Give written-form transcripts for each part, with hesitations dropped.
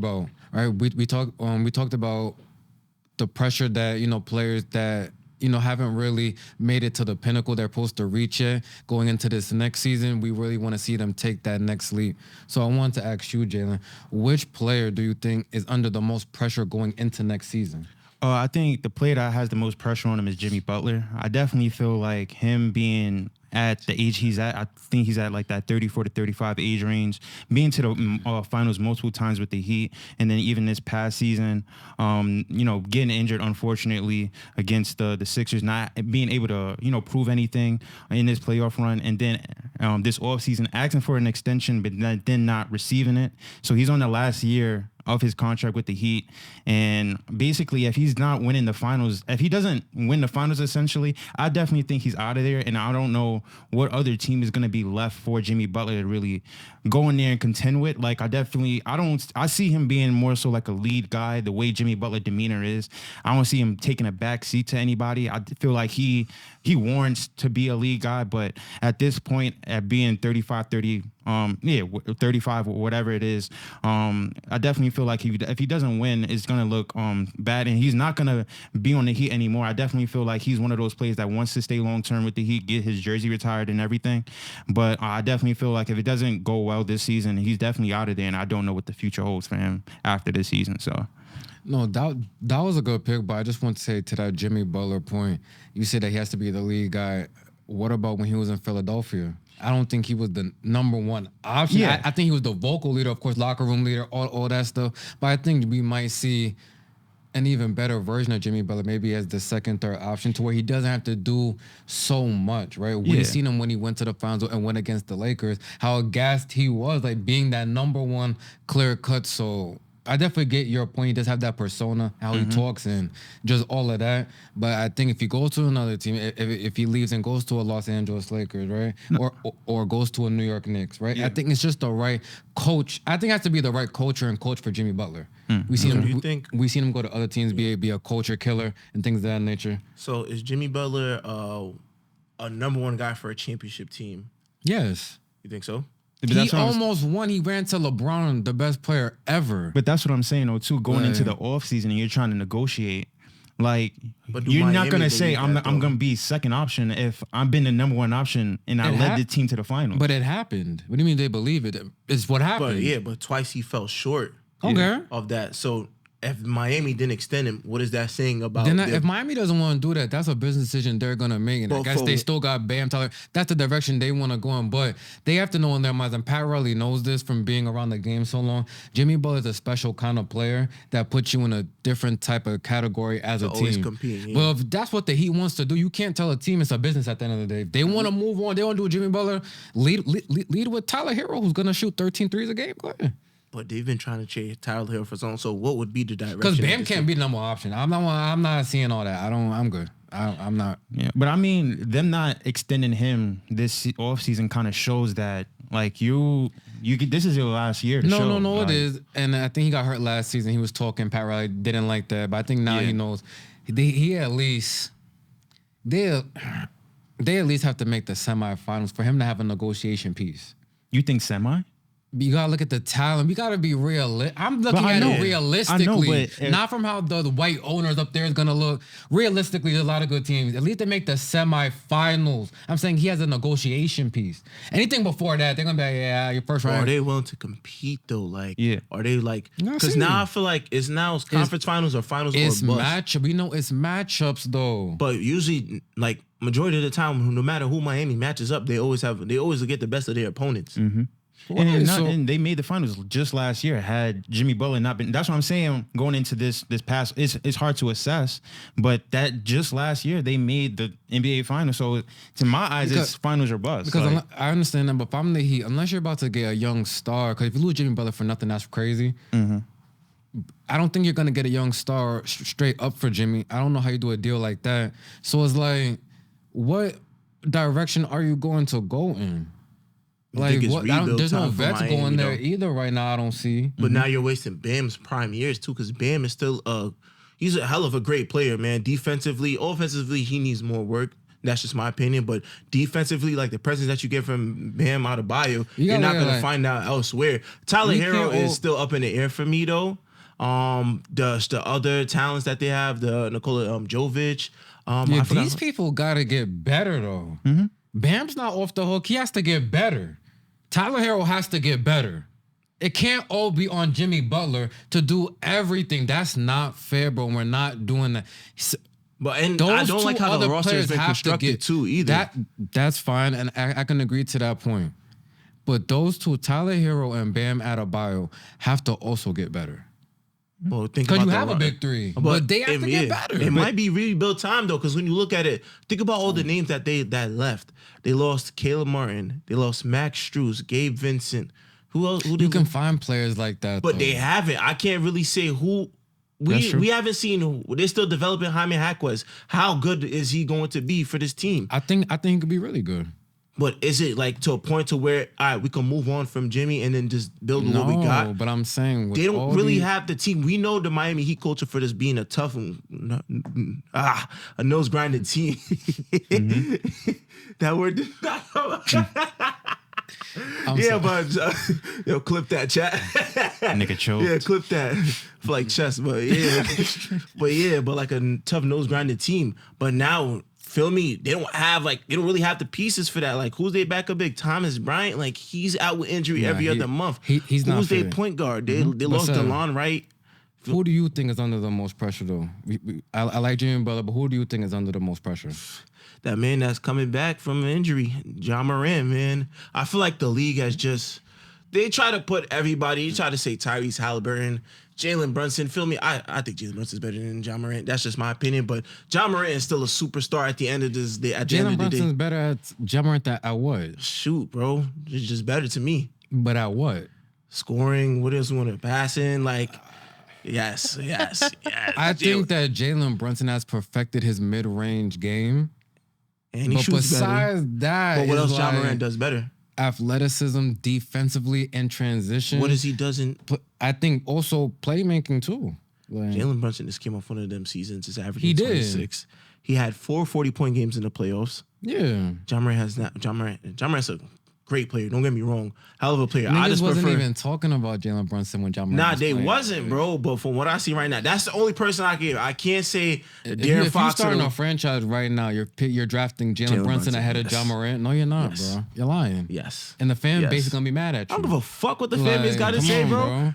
about, right? We talked about the pressure that, players that, haven't really made it to the pinnacle they're supposed to reach it. Going into this next season, we really want to see them take that next leap. So I want to ask you, Jalen, which player do you think is under the most pressure going into next season? I think the player that has the most pressure on him is Jimmy Butler. I definitely feel like him being at the age he's at, I think he's at like that 34 to 35 age range, being to the finals multiple times with the Heat, and then even this past season, getting injured, unfortunately, against the Sixers, not being able to, prove anything in this playoff run, and then this offseason asking for an extension, but then not receiving it. So he's on the last year of his contract with the Heat. And basically, if he's not winning the finals, if he doesn't win the finals, essentially, I definitely think he's out of there. And I don't know what other team is going to be left for Jimmy Butler to really go in there and contend with. Like, I see him being more so like a lead guy, the way Jimmy Butler demeanor is. I don't see him taking a back seat to anybody. I feel like he warrants to be a lead guy, but at this point, at being 35 or whatever it is, I definitely feel like if he doesn't win, it's going to look bad, and he's not going to be on the Heat anymore. I definitely feel like he's one of those players that wants to stay long-term with the Heat, get his jersey retired and everything, but I definitely feel like if it doesn't go well this season, he's definitely out of there, and I don't know what the future holds for him after this season, so... No, that was a good pick, but I just want to say to that Jimmy Butler point, you said that he has to be the lead guy. What about when he was in Philadelphia? I don't think he was the number one option. Yeah. I think he was the vocal leader, of course, locker room leader, all that stuff. But I think we might see an even better version of Jimmy Butler, maybe as the second, third option, to where he doesn't have to do so much, right? We've seen him when he went to the finals and went against the Lakers, how aghast he was, like being that number one clear cut. So I definitely get your point. He does have that persona, how he talks and just all of that. But I think if he goes to another team, if he leaves and goes to a Los Angeles Lakers, right, or goes to a New York Knicks, right, I think it's just the right coach. I think it has to be the right culture and coach for Jimmy Butler. We seen him. We seen him go to other teams, be a culture killer and things of that nature. So is Jimmy Butler a number one guy for a championship team? Yes. You think so? He almost won. He ran to LeBron, the best player ever. But that's what I'm saying, though, too. Going into the offseason and you're trying to negotiate, like, you're not going to say, I'm going to be second option if I've been the number one option and I led the team to the finals. But it happened. What do you mean they believe it? It's what happened. But twice he fell short of that. So if Miami didn't extend him, what is that saying about them? If Miami doesn't want to do that, that's a business decision they're going to make. And I guess they still got Bam Tyler. That's the direction they want to go in. But they have to know in their minds, and Pat Riley knows this from being around the game so long, Jimmy Butler is a special kind of player that puts you in a different type of category as a team. Compete, Well, if that's what the Heat wants to do, you can't tell a team it's a business at the end of the day. If they want to move on, they want to do Jimmy Butler, lead with Tyler Hero, who's going to shoot 13 threes a game. Go ahead. But they've been trying to trade Tyler Hill for zone. So what would be the direction? Because Bam can't be the number one option. I'm not seeing all that. I'm good. I'm not. Yeah, but I mean, them not extending him this offseason kind of shows that, like, you this is your last year to show. No, like, it is. And I think he got hurt last season. He was talking. Pat Riley didn't like that. But I think now he knows. He at least... They at least have to make the semifinals for him to have a negotiation piece. You think semi? You gotta look at the talent. We gotta be realistic. I'm looking at it realistically, not from how the white owners up there is gonna look. Realistically, there's a lot of good teams. At least they make the semifinals. I'm saying he has a negotiation piece. Anything before that, they're gonna be like, your first round. Are they willing to compete though? Like, are they like? No, because now I feel like it's conference finals or finals or bust. Matchup. We know it's matchups though. But usually, like majority of the time, no matter who Miami matches up, they always get the best of their opponents. Mm-hmm. And they made the finals just last year. Had Jimmy Butler not been, that's what I'm saying. Going into this past, it's hard to assess. But that just last year they made the NBA finals. So to my eyes, it's finals or bust. Because I understand that, but if I'm the Heat, unless you're about to get a young star, because if you lose Jimmy Butler for nothing, that's crazy. Mm-hmm. I don't think you're gonna get a young star straight up for Jimmy. I don't know how you do a deal like that. So it's like, what direction are you going to go in? Like, there's no vets going there either right now, I don't see. But now you're wasting Bam's prime years, too, because Bam is still he's a hell of a great player, man. Defensively, offensively, he needs more work. That's just my opinion. But defensively, like the presence that you get from Bam Adebayo, You you're gotta not look going to like- find out elsewhere. Tyler We Hero can't is all- still up in the air for me, though. The other talents that they have, the Nikola Jovic. Yeah, I forgot- these people got to get better, though. Bam's not off the hook. He has to get better. Tyler Hero has to get better. It can't all be on Jimmy Butler to do everything. That's not fair, bro. We're not doing that. But I Those don't like two how the other roster has players been have to constructed get too either. That's fine, and I can agree to that point. But those two, Tyler Hero and Bam Adebayo, have to also get better. Well, think Because about you the have a run. big three, but they have to get better. It might be rebuild time though, because when you look at it, think about all the names that left. They lost Caleb Martin, they lost Max Strus, Gabe Vincent. Who else? Who You did can find players like that, But though. they haven't. I can't really say who. That's true. We haven't seen who. They're still developing Jaime Jaquez. How good is he going to be for this team? I think he could be really good. But is it like to a point to where all right, we can move on from Jimmy and then just build what we got? But I'm saying with They don't all really these- have the team. We know the Miami Heat culture for this being a tough, a nose grinding team. That word did not come. I'm Yeah, sorry. but yo, clip that chat. Nigga choked. Yeah, clip that for like chess. But yeah, but like a tough nose grinding team. But now, feel me, they don't really have the pieces for that. Like, who's their backup big? Thomas Bryant, like he's out with injury Yeah, every he- other month. he's not Who's their fit. point guard? They lost But, DeLon Wright. Who do you think is under the most pressure, though? I like Jimmy Butler, but who do you think is under the most pressure? That man that's coming back from an injury, John Morant, man. I feel like the league has just, they try to put everybody, they try to say Tyrese Halliburton, Jalen Brunson. Feel me? I think Jalen Brunson's better than John Morant. That's just my opinion. But John Morant is still a superstar at the end of this day. At the end Jalen of the Brunson's day, better at Morant at what? shoot, bro. It's just better to me. But at what? Scoring, what else you want to pass in? Like, yes. I think that Jalen Brunson has perfected his mid-range game. and he But shoots better. besides that, But what is else John like Morant does better? athleticism, defensively, and transition. What is he doesn't? I think also playmaking too. Like, Jalen Brunson just came off one of them seasons. His average He did. 26. He had 4 40-point games in the playoffs. yeah. John Morant has not. John Morant's a great player. Don't get me wrong. Hell of a player. I Niggas just wasn't prefer. even talking about Jalen Brunson when John Morant Nah, was they playing. wasn't, bro. But from what I see right now, that's the only person I can. I can't say If De'Aaron you're Fox. starting or a franchise right now, you're drafting Jalen Jalen Brunson Brunson, ahead of yes. John Morant. No, you're not, Yes. bro. You're lying. yes. And the fan Yes. base is gonna be mad at you. I don't give a fuck what the fan base got to come say, on, bro. All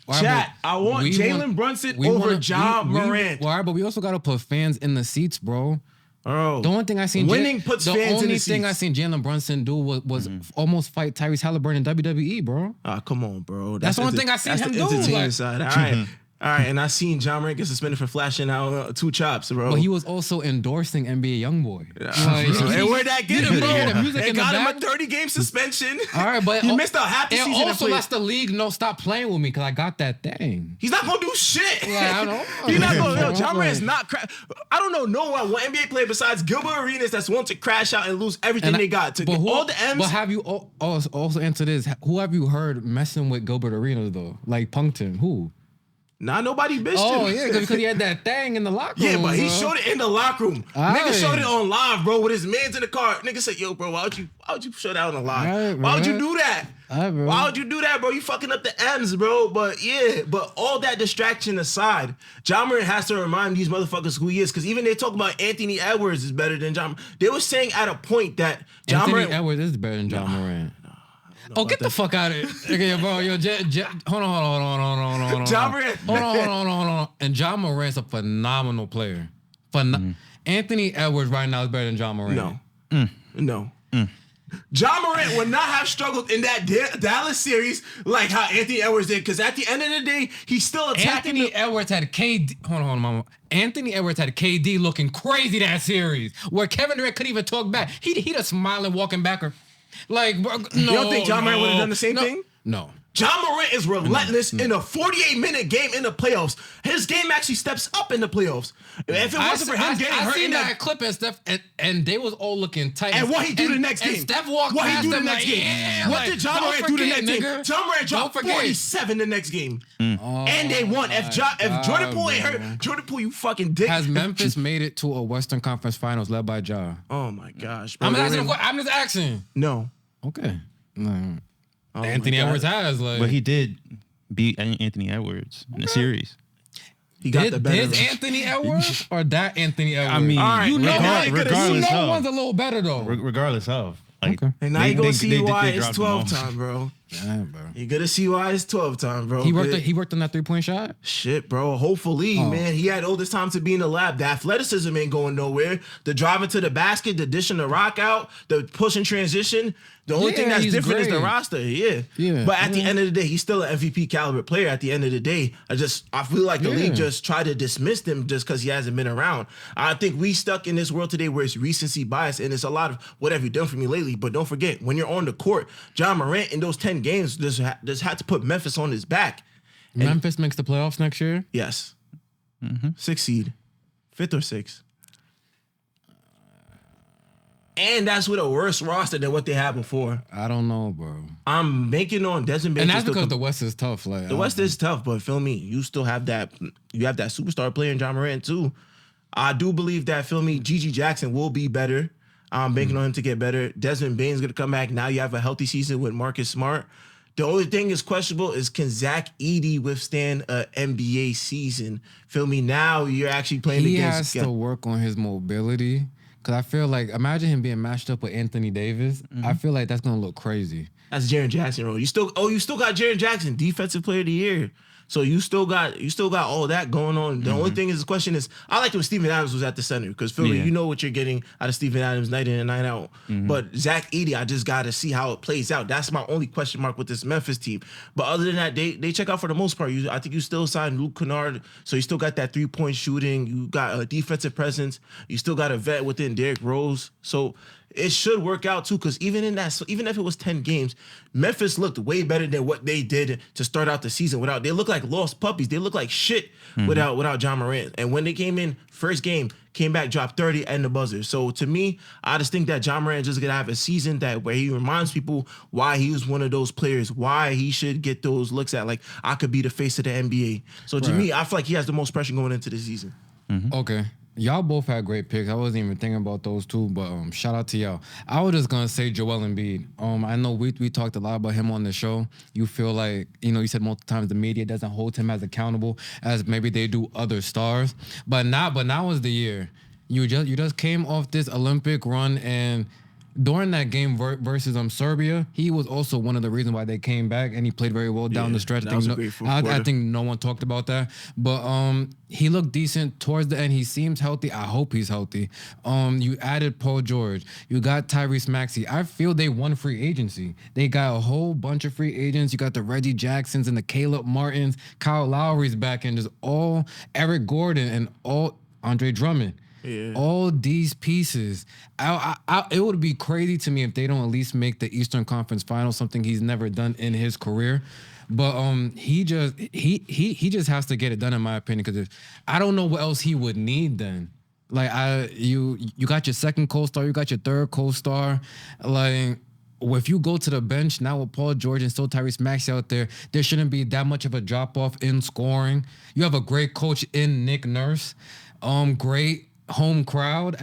right, Chat, but I want we Jalen Brunson we over wanna- John Morant. All right, but we also gotta put fans in the seats, bro. Bro, The only thing I seen winning puts fans in the the only thing I seats. seen Jalen Brunson do was almost fight Tyrese Halliburton in WWE, bro. Ah, come on, bro. That's the only thing I seen that's him the do, entertainment like- side. All right, and I seen John Morant get suspended for flashing out 2 chops, bro. But he was also endorsing NBA YoungBoy. Bro, and where'd that get him, you bro? didn't hear the music It in the got him back? a 30-game suspension. All right, but he missed out half the it season. also lets the league know stop playing with me because I got that thing. He's not gonna do shit. Yeah, I know. He's not gonna. Yo, Like- John Morant's not. I don't know no one NBA player besides Gilbert Arenas that's willing to crash out and lose everything they got to but get who- all the M's. But have you also answer this? Who have you heard messing with Gilbert Arenas though? Like punked him? Who? Nah, nobody bitched Oh him. yeah, because he had that thing in the locker room. Yeah, but he bro. showed it in the locker room. Aight. Nigga showed it on live, bro, with his mans in the car. Nigga said, "Yo, bro, why would you show that on the live? Aight, Why would bro. you do that? Aight, bro. Why would you do that, bro? You fucking up the M's, bro." But yeah, but all that distraction aside, John Morant has to remind these motherfuckers who he is. Because even they talk about Anthony Edwards is better than John. They were saying at a point that John Anthony Morant. Edwards is better than John Morant. Oh, get the fuck out of here. Okay, bro, yo, hold on. John Morant. Hold on. And John Morant's a phenomenal player. Anthony Edwards right now is better than John Morant. No. John Morant would not have struggled in that Dallas series like how Anthony Edwards did. Because at the end of the day, he's still attacking. Anthony Edwards had KD. Hold on, mama. Anthony Edwards had KD looking crazy that series, where Kevin Durant couldn't even talk back. He just smiling, walking back. Like, bro, no. You don't think John Morant would have done the same no, thing? No. John Morant is relentless in a 48-minute game in the playoffs. His game actually steps up in the playoffs. If it wasn't for him getting hurt seen in that clip and Steph, and they was all looking tight. and what he do the next game? And Steph walked what past he do the them next like, game? yeah, What like, did John don't Morant do the forget, next nigga. game? John Morant dropped Don't forget. 47 the next game. Oh And they won. If Jordan Poole ain't hurt, Jordan Poole, you fucking dick. Has Memphis made it to a Western Conference Finals led by Ja? Oh my gosh, bro. I'm just asking. No. Okay. No. Oh Anthony my God. Edwards has like. But he did beat Anthony Edwards in the series. He got the better. This Anthony Edwards or that Anthony Edwards? I mean, All right, you know, regardless of, one's a little better though. regardless of, like, Okay. And now you gonna see why they it's dropped 12 him off. time, bro. Yeah, bro. You gonna see why it's 12 time, bro. He worked on that 3-point shot. Shit, bro. Hopefully, man. He had all this time to be in the lab. The athleticism ain't going nowhere. The driving to the basket, the dishing the rock out, the pushing transition. The only thing that's he's different is the great. roster. Yeah. Yeah. But at the end of the day, he's still an MVP caliber player. At the end of the day, I feel like the league just tried to dismiss him just because he hasn't been around. I think we stuck in this world today where it's recency bias and it's a lot of what have you done for me lately. But don't forget, when you're on the court, John Morant in those 10 games just had to put Memphis on his back. And Memphis makes the playoffs next year. yes. 6th seed. 5th or 6th. And that's with a worse roster than what they had before. I don't know, bro. I'm banking on Desmond Bain. And that's because the West is tough. Like the West is tough, but feel me, you still have that. You have that superstar player in John Morant too. I do believe that, feel me, Gigi Jackson will be better. I'm banking on him to get better. Desmond Bain's gonna come back. Now you have a healthy season with Marcus Smart. The only thing is questionable is can Zach Edey withstand an NBA season? Feel me? Now you're actually playing he against. has to work on his mobility. Cause I feel like imagine him being matched up with Anthony Davis. I feel like that's gonna look crazy. That's Jaren Jackson, bro. You still got Jaren Jackson, Defensive Player of the Year. So you still got all that going on. The only thing is, the question is, I liked when Steven Adams was at the center because Philly, you know what you're getting out of Steven Adams night in and night out. But Zach Edey, I just got to see how it plays out. That's my only question mark with this Memphis team. But other than that, they check out for the most part. I think you still signed Luke Kennard, so you still got that 3-point shooting. You got a defensive presence. You still got a vet within Derrick Rose. So it should work out too, because even if it was 10 games, Memphis looked way better than what they did to start out the season. They look like lost puppies. They look like shit without John Morant. And when they came in, first game, came back, dropped 30 and the buzzer. So to me, I just think that John Morant just gonna have a season where he reminds people why he was one of those players, why he should get those looks at, like, I could be the face of the NBA. So to me, I feel like he has the most pressure going into the season. Okay. Y'all both had great picks. I wasn't even thinking about those two, but shout out to y'all. I was just gonna say Joel Embiid. I know we talked a lot about him on the show. You feel like, you said multiple times the media doesn't hold him as accountable as maybe they do other stars. But now is the year. You just came off this Olympic run, and during that game versus Serbia, he was also one of the reasons why they came back, and he played very well down the stretch. That was a great fourth quarter. I think no one talked about that, but he looked decent towards the end. He seems healthy. I hope he's healthy. You added Paul George. You got Tyrese Maxey. I feel they won free agency. They got a whole bunch of free agents. You got the Reggie Jacksons and the Caleb Martins. Kyle Lowry's back, and just all Eric Gordon and all Andre Drummond. Yeah. All these pieces, it would be crazy to me if they don't at least make the Eastern Conference Finals, something he's never done in his career. But he just has to get it done, in my opinion, because I don't know what else he would need then. Like you got your second co-star, you got your third co-star, like. If you go to the bench now with Paul George and still Tyrese Maxey out there shouldn't be that much of a drop-off in scoring. You have a great coach in Nick Nurse, great home crowd.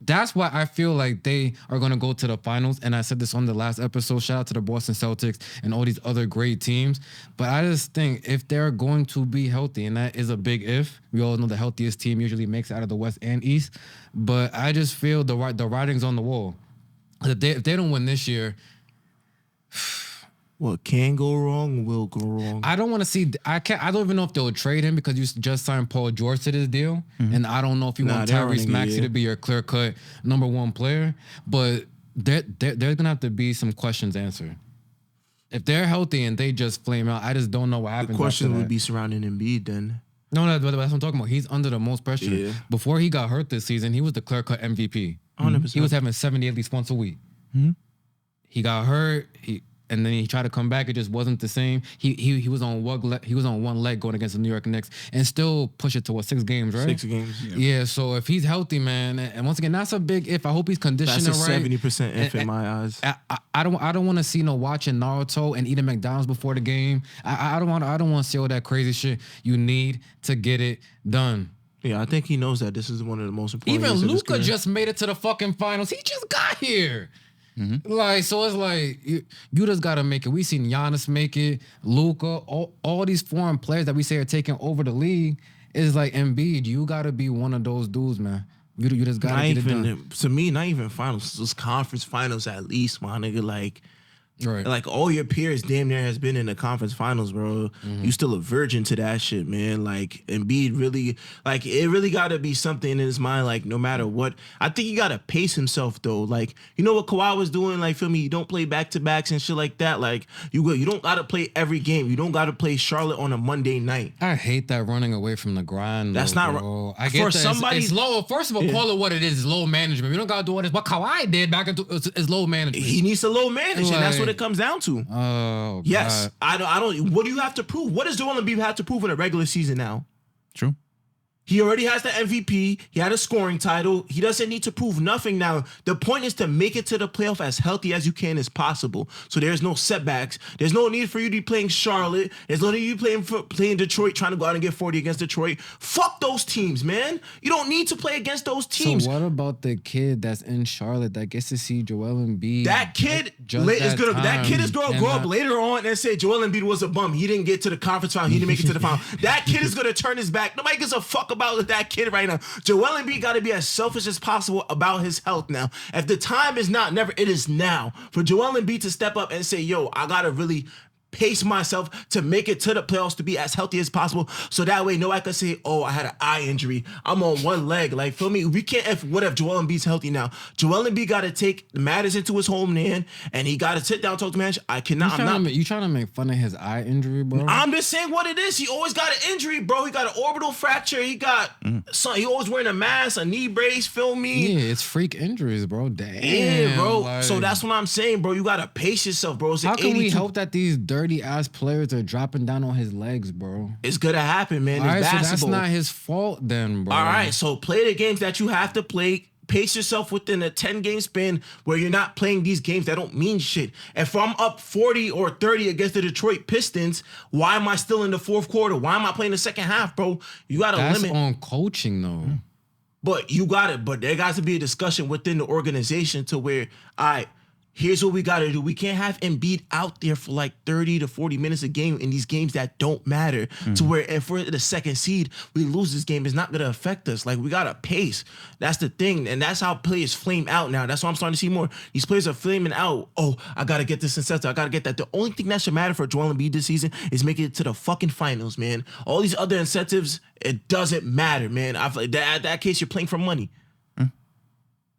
That's why I feel like they are going to go to the finals. And I said this on the last episode. Shout out to the Boston Celtics and all these other great teams. But I just think if they're going to be healthy, and that is a big if, we all know the healthiest team usually makes it out of the West and East. But I just feel the writing's on the wall. If they don't win this year, What can go wrong will go wrong. I don't want to see. I don't even know if they'll trade him because you just signed Paul George to this deal, and I don't know if you want they're Tyrese running it, Maxey to be your clear-cut number one player. But there's gonna have to be some questions answered. If they're healthy and they just flame out, I just don't know what happens. The question after would that. be surrounding Embiid then. No, that's what I'm talking about. He's under the most pressure. Yeah. Before he got hurt this season, he was the clear-cut MVP. 100%. He was having 70 at least once a week. He got hurt. and then he tried to come back. It just wasn't the same. He was on one leg going against the New York Knicks and still push it to 6 games, right? 6 games. Yeah. So if he's healthy, man, and once again, that's a big if. I hope he's conditioning That's a right. 70% if in my eyes. I don't want to see no watching Naruto and eating McDonald's before the game. I don't want to see all that crazy shit. You need to get it done. Yeah, I think he knows that this is one of the most important. Even years of his Luka career. just made it to the fucking finals. He just got here. Like, so it's like you just gotta make it. We seen Giannis make it, Luka, all these foreign players that we say are taking over the league. Is like Embiid. You gotta be one of those dudes, man. You just gotta get it done. To me, not even finals. Just conference finals at least, my nigga. Right. Like all your peers damn near has been in the conference finals, bro. You still a virgin to that shit, man. Like Embiid really, like it really gotta be something in his mind, like no matter what. I think he gotta pace himself though. Like, you know what Kawhi was doing, like feel me, you don't play back-to-backs and shit like that. Like you don't gotta play every game. You don't gotta play Charlotte on a Monday night. I hate that running away from the grind. That's though, not bro. right. I get For that. somebody- It's low. First of all, call it what it is. It's low management. We don't gotta do all this. What Kawhi did back into is low management. He needs to low manage, and that's what Like- it comes down to. Oh Yes, God. I don't. What do you have to prove? What does Joel Embiid have to prove in a regular season now? True. He already has the MVP. He had a scoring title. He doesn't need to prove nothing now. The point is to make it to the playoff as healthy as you can as possible. So there's no setbacks. There's no need for you to be playing Charlotte. There's no need you playing Detroit, trying to go out and get 40 against Detroit. Fuck those teams, man. You don't need to play against those teams. So what about the kid that's in Charlotte that gets to see Joel Embiid? That kid just is gonna. That kid is gonna time grow up and later on and say Joel Embiid was a bum. He didn't get to the conference final. He didn't make it to the final. That kid is gonna turn his back. Nobody gives a fuck about that kid right now. Joel Embiid got to be as selfish as possible about his health now. If the time is not never, it is now for Joel Embiid to step up and say, "Yo, I gotta really." Pace myself to make it to the playoffs to be as healthy as possible, so that way nobody can say, "Oh, I had an eye injury. I'm on one leg." Like, feel me? We can't. What if Joel Embiid's healthy now? Joel Embiid got to take matters into his home man, and he got to sit down and talk to man. I cannot. You trying to make fun of his eye injury, bro? I'm just saying what it is. He always got an injury, bro. He got an orbital fracture. He got he always wearing a mask, a knee brace. Feel me? Yeah, it's freak injuries, bro. Damn. Yeah, bro. Like, So that's what I'm saying, bro. You gotta pace yourself, bro. It's how an can we 82. help that these dirty ass players are dropping down on his legs, bro? It's gonna happen, man. All It's right, so basketball. that's not his fault then, bro. All right, so play the games that you have to play. Pace yourself within a 10-game span where you're not playing these games that don't mean shit. If I'm up 40 or 30 against the Detroit Pistons, why am I still in the fourth quarter? Why am I playing the second half, bro? You got to That's limit. on coaching, though. But you got it. But there got to be a discussion within the organization to where, all right, here's what we got to do. We can't have Embiid out there for like 30 to 40 minutes a game in these games that don't matter. To where if we're the second seed, we lose this game, it's not going to affect us. Like, we got to pace. That's the thing. And that's how players flame out now. That's what I'm starting to see more. These players are flaming out. Oh, I got to get this incentive. I got to get that. The only thing that should matter for Joel Embiid this season is making it to the fucking finals, man. All these other incentives, it doesn't matter, man. I feel like that case, you're playing for money.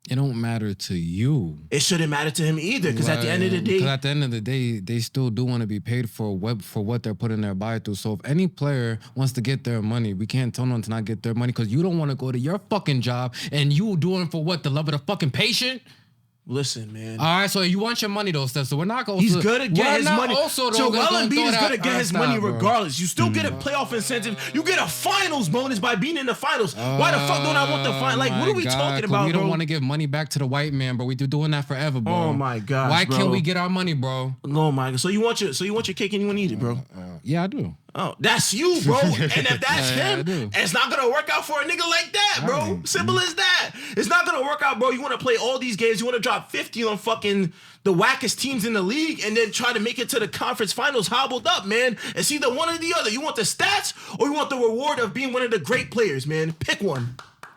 It don't matter to you. It shouldn't matter to him either, because at the end of the day, Because at the end of the day, they still do want to be paid for what they're putting their body through. So if any player wants to get their money, we can't tell them to not get their money because you don't want to go to your fucking job and you doing for what? The love of the fucking patient? listen, man. All right, so you want your money though, Steph. So we're not going. He's gonna get his money. Also, though, Joel Embiid is gonna get his money bro. regardless. You still get a playoff incentive. You get a finals bonus by being in the finals. Why the fuck don't I want the final? Like, what are we talking about, We don't bro? want to give money back to the white man, bro. We've been doing that forever, bro. Oh my gosh, Why bro. can't we get our money, bro? Oh my god. So you want your cake and you want to eat it, bro. Yeah, I do. Oh, that's you, bro. And if that's Yeah, I him, do. it's not gonna work out for a nigga like that, bro. Right. Simple as that. It's not gonna work out, bro. You want to play all these games. You want to drop 50 on fucking the wackest teams in the league, and then try to make it to the conference finals hobbled up, man. It's either one or the other. You want the stats, or you want the reward of being one of the great players, man. Pick one.